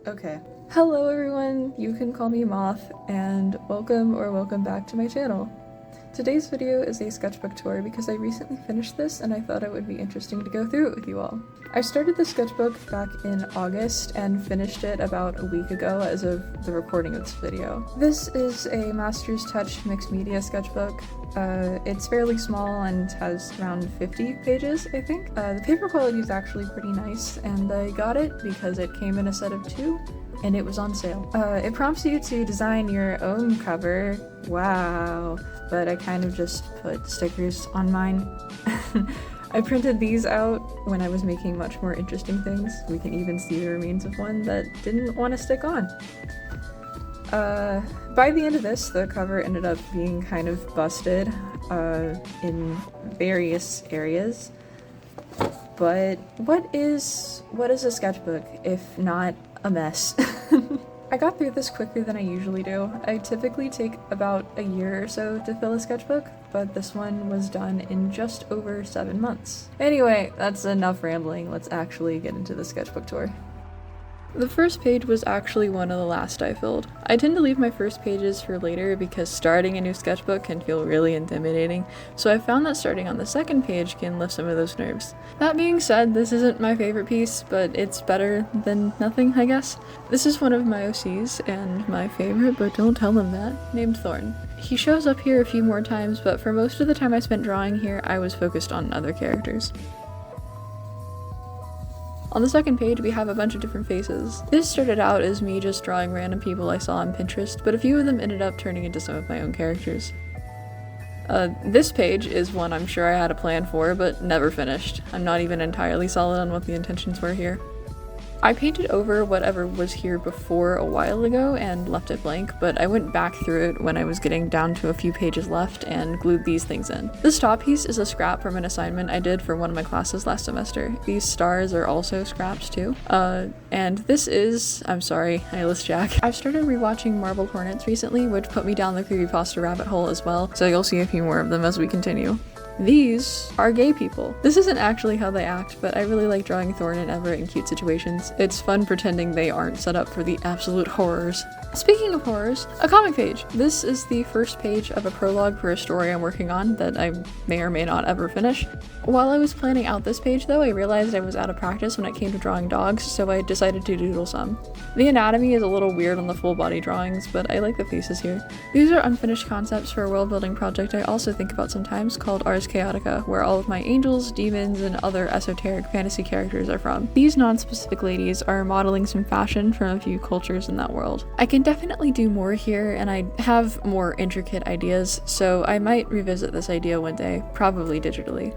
Okay. Hello everyone, you can call me Moth, and welcome back to my channel. Today's video is a sketchbook tour because I recently finished this and I thought it would be interesting to go through it with you all. I started the sketchbook back in August and finished it about a week ago as of the recording of this video. This is a Master's Touch mixed media sketchbook. It's fairly small and has around 50 pages, I think. The paper quality is actually pretty nice, and I got it because it came in a set of 2 and it was on sale. It prompts you to design your own cover. Wow. But I kind of just put stickers on mine. I printed these out when I was making much more interesting things. We can even see the remains of one that didn't want to stick on. By the end of this, the cover ended up being kind of busted in various areas. But what is a sketchbook if not a mess? I got through this quicker than I usually do. I typically take about a year or so to fill a sketchbook, but this one was done in just over 7 months. Anyway, that's enough rambling. Let's actually get into the sketchbook tour. The first page was actually one of the last I filled. I tend to leave my first pages for later because starting a new sketchbook can feel really intimidating, so I found that starting on the second page can lift some of those nerves. That being said, this isn't my favorite piece, but it's better than nothing, I guess. This is one of my OCs, and my favorite, but don't tell him that, named Thorn. He shows up here a few more times, but for most of the time I spent drawing here, I was focused on other characters. On the second page, we have a bunch of different faces. This started out as me just drawing random people I saw on Pinterest, but a few of them ended up turning into some of my own characters. This page is one I'm sure I had a plan for, but never finished. I'm not even entirely solid on what the intentions were here. I painted over whatever was here before a while ago and left it blank, but I went back through it when I was getting down to a few pages left and glued these things in. This top piece is a scrap from an assignment I did for one of my classes last semester. These stars are also scraps too. And this is, I'm sorry, Eyeless Jack. I've started rewatching Marble Hornets recently, which put me down the creepypasta rabbit hole as well, so you'll see a few more of them as we continue. These are gay people. This isn't actually how they act, but I really like drawing Thorn and Everett in cute situations. It's fun pretending they aren't set up for the absolute horrors. Speaking of horrors, a comic page. This is the first page of a prologue for a story I'm working on that I may or may not ever finish. While I was planning out this page though, I realized I was out of practice when it came to drawing dogs, so I decided to doodle some. The anatomy is a little weird on the full body drawings, but I like the faces here. These are unfinished concepts for a world building project I also think about sometimes called Ars Chaotica, where all of my angels, demons, and other esoteric fantasy characters are from. These non-specific ladies are modeling some fashion from a few cultures in that world. I can definitely do more here, and I have more intricate ideas, so I might revisit this idea one day, probably digitally.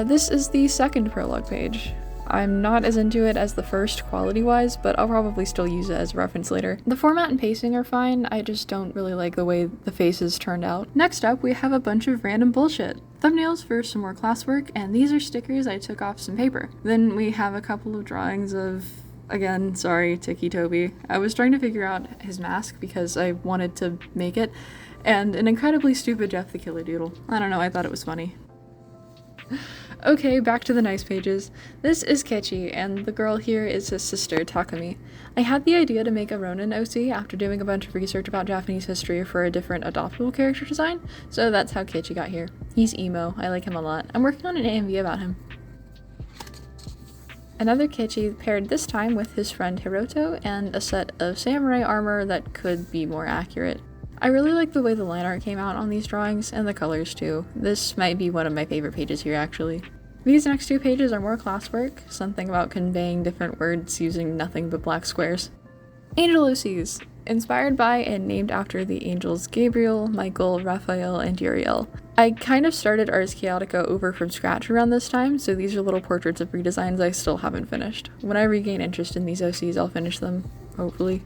This is the second prologue page. I'm not as into it as the first quality-wise, but I'll probably still use it as a reference later. The format and pacing are fine, I just don't really like the way the faces turned out. Next up, we have a bunch of random bullshit. Thumbnails for some more classwork, and these are stickers I took off some paper. Then we have a couple of drawings of, again, sorry, Tiki Toby. I was trying to figure out his mask because I wanted to make it, and an incredibly stupid Jeff the Killer Doodle. I don't know, I thought it was funny. Okay, back to the nice pages. This is Kechi, and the girl here is his sister, Takumi. I had the idea to make a Ronin OC after doing a bunch of research about Japanese history for a different adoptable character design, so that's how Kechi got here. He's emo, I like him a lot. I'm working on an AMV about him. Another Kechi paired this time with his friend Hiroto and a set of samurai armor that could be more accurate. I really like the way the line art came out on these drawings, and the colors too. This might be one of my favorite pages here actually. These next 2 pages are more classwork, something about conveying different words using nothing but black squares. Angel OCs, inspired by and named after the angels Gabriel, Michael, Raphael, and Uriel. I kind of started Ars Chaotica over from scratch around this time, so these are little portraits of redesigns I still haven't finished. When I regain interest in these OCs, I'll finish them, hopefully.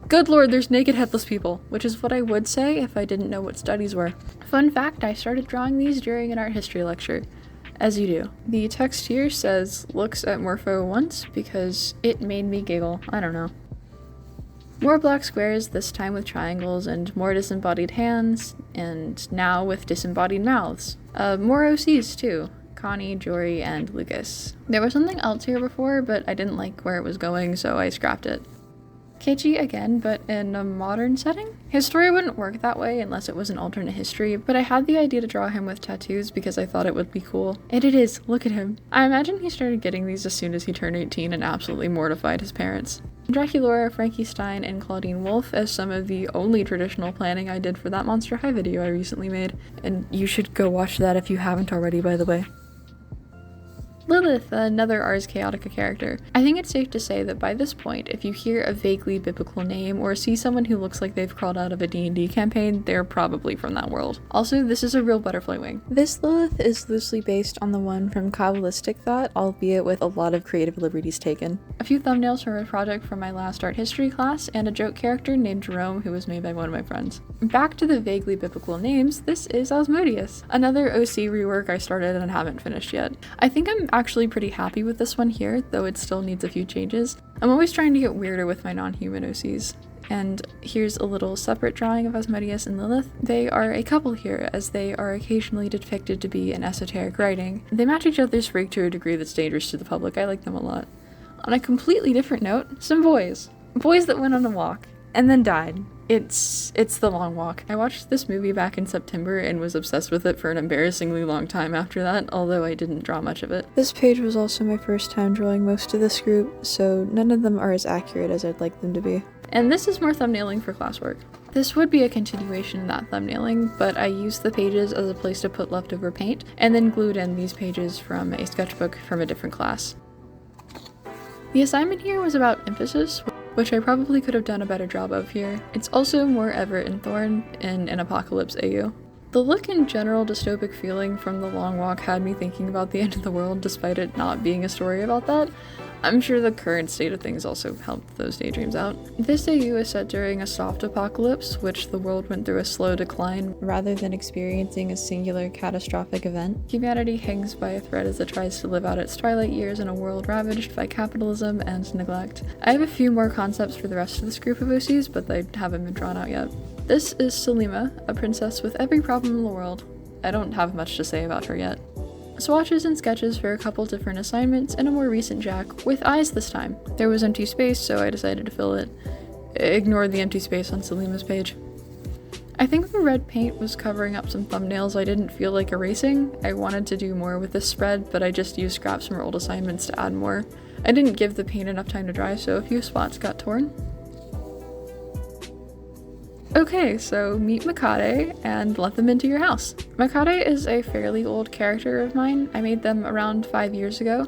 Good lord, there's naked headless people, which is what I would say if I didn't know what studies were. Fun fact, I started drawing these during an art history lecture. As you do. The text here says, looks at Morpho once, because it made me giggle. I don't know. More black squares, this time with triangles, and more disembodied hands, and now with disembodied mouths. More OCs too. Connie, Jory, and Lucas. There was something else here before, but I didn't like where it was going, so I scrapped it. Keiji again, but in a modern setting? His story wouldn't work that way unless it was an alternate history, but I had the idea to draw him with tattoos because I thought it would be cool. And it is, look at him. I imagine he started getting these as soon as he turned 18 and absolutely mortified his parents. Draculaura, Frankie Stein, and Claudine Wolfe as some of the only traditional planning I did for that Monster High video I recently made, and you should go watch that if you haven't already, by the way. Lilith, another Ars Chaotica character. I think it's safe to say that by this point, if you hear a vaguely biblical name or see someone who looks like they've crawled out of a D&D campaign, they're probably from that world. Also, this is a real butterfly wing. This Lilith is loosely based on the one from Kabbalistic Thought, albeit with a lot of creative liberties taken. A few thumbnails from a project from my last art history class, and a joke character named Jerome who was made by one of my friends. Back to the vaguely biblical names, this is Asmodeus, another OC rework I started and haven't finished yet. I think I'm actually pretty happy with this one here, though it still needs a few changes. I'm always trying to get weirder with my non-human OCs. And here's a little separate drawing of Asmodeus and Lilith. They are a couple here, as they are occasionally depicted to be in esoteric writing. They match each other's freak to a degree that's dangerous to the public. I like them a lot. On a completely different note, some boys. Boys that went on a walk and then died. It's The Long Walk. I watched this movie back in September and was obsessed with it for an embarrassingly long time after that, although I didn't draw much of it. This page was also my first time drawing most of this group, so none of them are as accurate as I'd like them to be. And this is more thumbnailing for classwork. This would be a continuation of that thumbnailing, but I used the pages as a place to put leftover paint, and then glued in these pages from a sketchbook from a different class. The assignment here was about emphasis, which I probably could have done a better job of here. It's also more Everett and Thorn in an Apocalypse AU. The look and general dystopic feeling from The Long Walk had me thinking about the end of the world despite it not being a story about that. I'm sure the current state of things also helped those daydreams out. This AU is set during a soft apocalypse, which the world went through a slow decline rather than experiencing a singular catastrophic event. Humanity hangs by a thread as it tries to live out its twilight years in a world ravaged by capitalism and neglect. I have a few more concepts for the rest of this group of OCs, but they haven't been drawn out yet. This is Selima, a princess with every problem in the world. I don't have much to say about her yet. Swatches and sketches for a couple different assignments and a more recent Jack, with eyes this time. There was empty space, so I decided to fill it. Ignore the empty space on Selima's page. I think the red paint was covering up some thumbnails I didn't feel like erasing. I wanted to do more with this spread, but I just used scraps from old assignments to add more. I didn't give the paint enough time to dry, so a few spots got torn. Okay, so meet Makade and let them into your house. Makade is a fairly old character of mine. I made them around 5 years ago,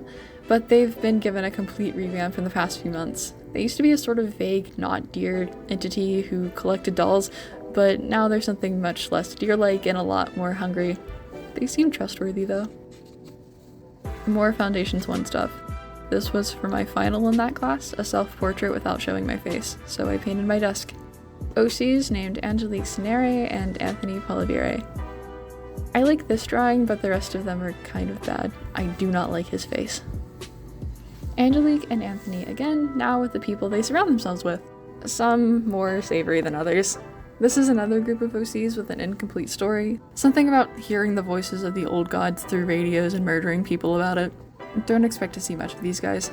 but they've been given a complete revamp in the past few months. They used to be a sort of vague, not deer entity who collected dolls, but now they're something much less deer-like and a lot more hungry. They seem trustworthy though. More Foundations 1 stuff. This was for my final in that class, a self-portrait without showing my face, so I painted my desk. OCs named Angelique Cinere and Anthony Polavire. I like this drawing, but the rest of them are kind of bad. I do not like his face. Angelique and Anthony again, now with the people they surround themselves with. Some more savory than others. This is another group of OCs with an incomplete story. Something about hearing the voices of the old gods through radios and murdering people about it. Don't expect to see much of these guys.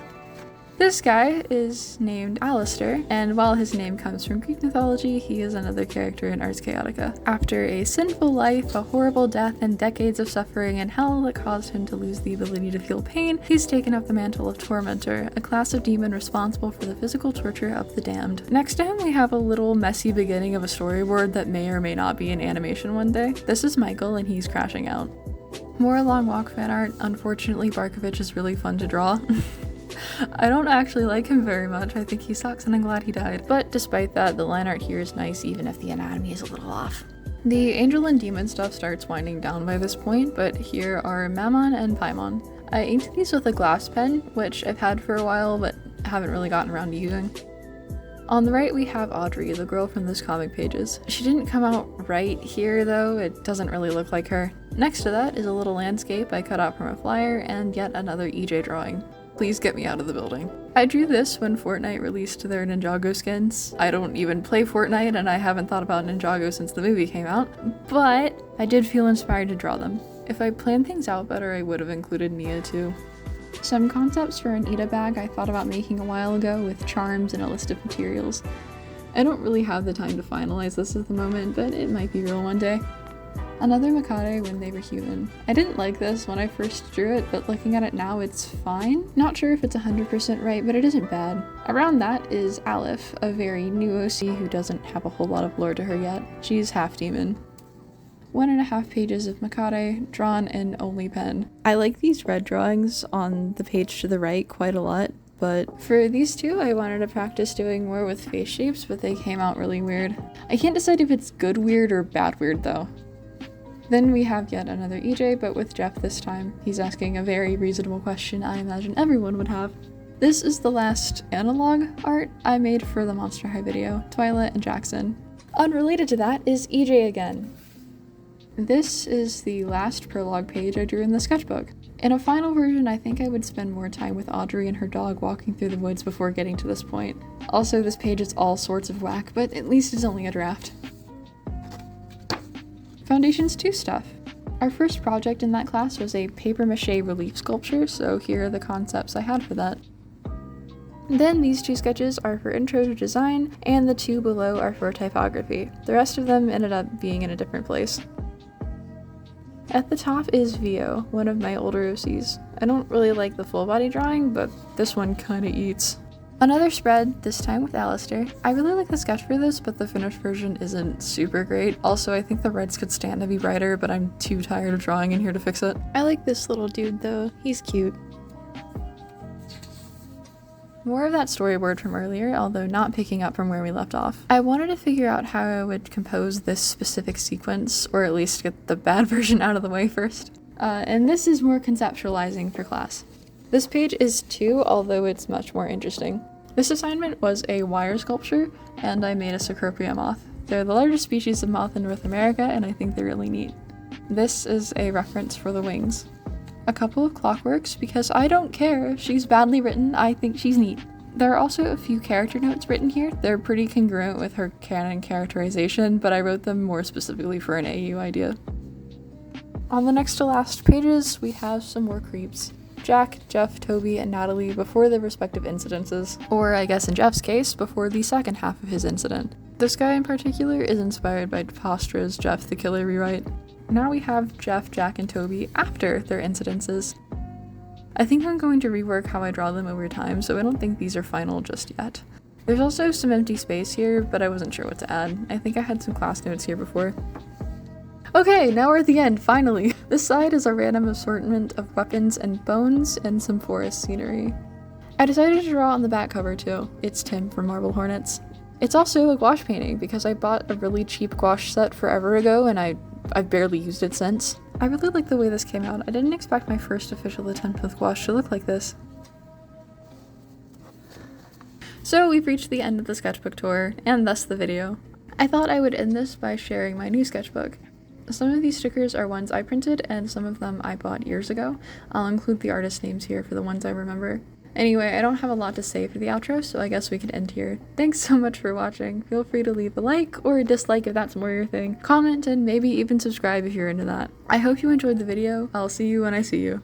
This guy is named Alistair, and while his name comes from Greek mythology, he is another character in Ars Chaotica. After a sinful life, a horrible death, and decades of suffering in hell that caused him to lose the ability to feel pain, he's taken up the mantle of Tormentor, a class of demon responsible for the physical torture of the damned. Next to him, we have a little messy beginning of a storyboard that may or may not be in animation one day. This is Michael, and he's crashing out. More Long Walk fan art. Unfortunately, Barkovich is really fun to draw. I don't actually like him very much. I think he sucks and I'm glad he died. But despite that, the line art here is nice even if the anatomy is a little off. The angel and demon stuff starts winding down by this point, but here are Mammon and Paimon. I inked these with a glass pen, which I've had for a while but haven't really gotten around to using. On the right we have Audrey, the girl from those comic pages. She didn't come out right here though, it doesn't really look like her. Next to that is a little landscape I cut out from a flyer and yet another EJ drawing. Please get me out of the building. I drew this when Fortnite released their Ninjago skins. I don't even play Fortnite and I haven't thought about Ninjago since the movie came out, but I did feel inspired to draw them. If I planned things out better, I would have included Nia too. Some concepts for an Ida bag I thought about making a while ago with charms and a list of materials. I don't really have the time to finalize this at the moment, but it might be real one day. Another Makade when they were human. I didn't like this when I first drew it, but looking at it now it's fine. Not sure if it's 100% right, but it isn't bad. Around that is Aleph, a very new OC who doesn't have a whole lot of lore to her yet. She's half demon. 1.5 pages of Makade, drawn in only pen. I like these red drawings on the page to the right quite a lot, but for these two I wanted to practice doing more with face shapes, but they came out really weird. I can't decide if it's good weird or bad weird though. Then we have yet another EJ, but with Jeff this time. He's asking a very reasonable question I imagine everyone would have. This is the last analog art I made for the Monster High video, Twyla and Jackson. Unrelated to that is EJ again. This is the last prologue page I drew in the sketchbook. In a final version, I think I would spend more time with Audrey and her dog walking through the woods before getting to this point. Also, this page is all sorts of whack, but at least it's only a draft. Foundations 2 stuff. Our first project in that class was a papier-mâché relief sculpture, so here are the concepts I had for that. Then these 2 sketches are for intro to design, and the 2 below are for typography. The rest of them ended up being in a different place. At the top is Vio, one of my older OCs. I don't really like the full body drawing, but this one kinda eats. Another spread, this time with Alistair. I really like the sketch for this, but the finished version isn't super great. Also, I think the reds could stand to be brighter, but I'm too tired of drawing in here to fix it. I like this little dude though, he's cute. More of that storyboard from earlier, although not picking up from where we left off. I wanted to figure out how I would compose this specific sequence, or at least get the bad version out of the way first. And this is more conceptualizing for class. This page is 2, although it's much more interesting. This assignment was a wire sculpture, and I made a Cecropia moth. They're the largest species of moth in North America, and I think they're really neat. This is a reference for the wings. A couple of clockworks, because I don't care if she's badly written, I think she's neat. There are also a few character notes written here. They're pretty congruent with her canon characterization, but I wrote them more specifically for an AU idea. On the next to last pages, we have some more creeps. Jack, Jeff, Toby, and Natalie before their respective incidences, or I guess in Jeff's case, before the second half of his incident. This guy in particular is inspired by Postra's Jeff the Killer rewrite. Now we have Jeff, Jack, and Toby after their incidences. I think I'm going to rework how I draw them over time, so I don't think these are final just yet. There's also some empty space here, but I wasn't sure what to add. I think I had some class notes here before. Okay, now we're at the end, finally! This side is a random assortment of weapons and bones and some forest scenery. I decided to draw on the back cover too. It's Tim from Marble Hornets. It's also a gouache painting because I bought a really cheap gouache set forever ago and I've barely used it since. I really like the way this came out. I didn't expect my first official attempt with gouache to look like this. So we've reached the end of the sketchbook tour, and thus the video. I thought I would end this by sharing my new sketchbook. Some of these stickers are ones I printed, and some of them I bought years ago. I'll include the artist names here for the ones I remember. Anyway, I don't have a lot to say for the outro, so I guess we can end here. Thanks so much for watching. Feel free to leave a like or a dislike if that's more your thing. Comment and maybe even subscribe if you're into that. I hope you enjoyed the video. I'll see you when I see you.